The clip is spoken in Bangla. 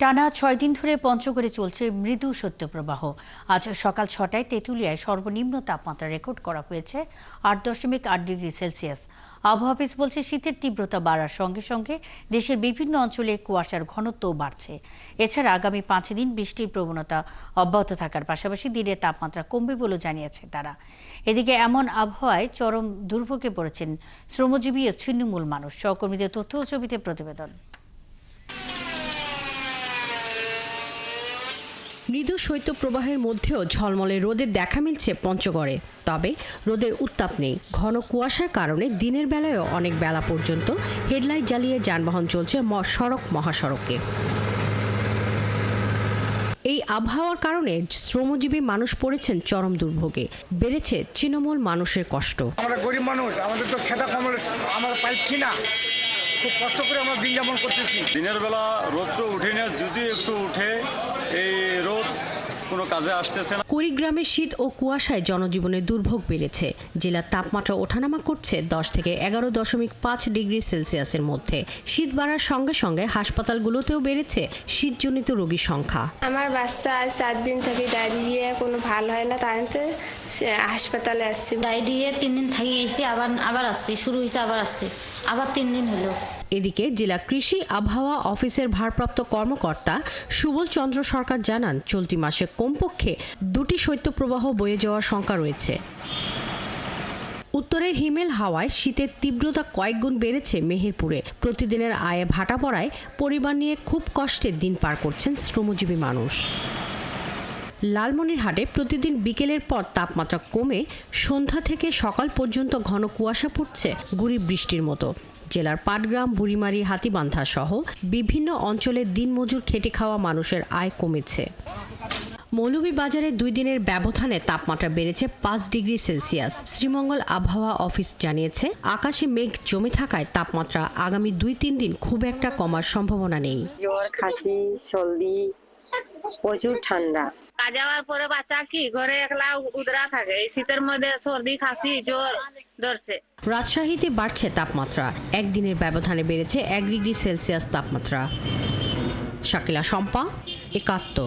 টানা ৬ দিন ধরে পঞ্চগড়ে চলছে মৃদু শৈত্যপ্রবাহ। আজ সকাল ৬টায় তেঁতুলিয়ায় সর্বনিম্ন তাপমাত্রা রেকর্ড করা হয়েছে ৮.৮ ডিগ্রি সেলসিয়াস। আবহাওয়া অফিস বলছে, শীতের তীব্রতা বাড়ার সঙ্গে সঙ্গে দেশের বিভিন্ন অঞ্চলে কুয়াশার ঘনত্বও বাড়ছে। এছাড়া আগামী ৫ দিন বৃষ্টির প্রবণতা অব্যাহত থাকার পাশাপাশি দিনের তাপমাত্রা কমবে বলে জানিয়েছে তারা। এদিকে এমন আবহাওয়ায় চরম দুর্ভোগে পড়েছেন শ্রমজীবী ও ছিন্নমূল মানুষ। সহকর্মীদের তথ্য ও ছবিতে প্রতিবেদন। মৃদু শৈত্যপ্রবাহের মধ্যেও ঝলমলে রোদের দেখা মিলছে পঞ্চগড়ে। তবে রোদের উত্তাপ নেই। ঘন কুয়াশার কারণে দিনের বেলায়ও অনেক বেলা পর্যন্ত হেডলাইট জ্বালিয়ে যানবাহন চলছে সড়ক মহাসড়কে। এই আবহাওয়ার কারণে শ্রমজীবী মানুষ পড়েছেন চরম দুর্ভোগে। বেড়েছে তৃণমূল মানুষের কষ্ট। আমরা গরিব মানুষ, আমাদের তো খেতা কমল আমরা পাইছি না, খুব কষ্ট করে আমরা দিন যাপন করতেছি। দিনের বেলা রোদ উঠে না, যদি একটু উঠে এই রোদ কোনো কাজে আসতেছে না। কুড়িগ্রামে শীত ও কুয়াশায় জনজীবনের দুর্ভোগ বেড়েছে। জেলার তাপমাত্রা ওঠানামা করছে ১০ থেকে ১১.৫ ডিগ্রি সেলসিয়াসের মধ্যে। শীত বাড়ার সঙ্গে সঙ্গে হাসপাতালগুলোতেও বেড়েছে শীতজনিত রোগীর সংখ্যা। আমার বাচ্চা ৪ দিন থেকে ডায়রিয়া কোনো ভালো হয় না, তাই হাসপাতালে আসছি। ডায়রিয়া ৩ দিন থাকি এসে আবার আসছে, শুরু হয়েছে আবার আসছে, আবার ৩ দিন হলো। এদিকে জেলা কৃষি আবহাওয়া অফিসের ভারপ্রাপ্ত কর্মকর্তা সুবল চন্দ্র সরকার জানান, চলতি মাসে কমপক্ষে ২টি শৈত্যপ্রবাহ বয়ে যাওয়ার শঙ্কা রয়েছে। উত্তরের হিমেল হাওয়ায় শীতের তীব্রতা কয়েক গুণ বেড়েছে মেহেরপুরে। প্রতিদিনের আয়ে ভাটা পড়ায় পরিবার নিয়ে খুব কষ্টে দিন পার করছেন শ্রমজীবী মানুষ। লালমনিরহাটে প্রতিদিন বিকেলের পর তাপমাত্রা কমে সন্ধ্যা থেকে সকাল পর্যন্ত ঘন কুয়াশা পড়ছে গুঁড়ি বৃষ্টির মতো। জেলার পাটগ্রাম, বুড়িমারি, হাতীবান্ধা সহ বিভিন্ন অঞ্চলে দিনমজুর খেটে খাওয়া মানুষের আয় কমেছে। মৌলভীবাজারে ২ দিনের ব্যবধানে তাপমাত্রা বেড়েছে ৫ ডিগ্রি সেলসিয়াস। শ্রীমঙ্গল আবহাওয়া অফিস জানিয়েছে, আকাশে মেঘ জমে থাকায় তাপমাত্রা আগামী ২-৩ দিন খুব একটা কমার সম্ভাবনা নেই। জ্বর, কাশি, সর্দি, প্রচুর ঠান্ডা। কাজ যাওয়ার পরে বাচ্চা কি ঘরে একলা উদরা থাকে, এই শীতের মধ্যে সর্দি, কাশি, জ্বর ধরছে। রাজশাহীতে বাড়ছে তাপমাত্রা। একদিনের ব্যবধানে বেড়েছে ১ ডিগ্রি সেলসিয়াস তাপমাত্রা। শাকিলা শম্পা, ৭১।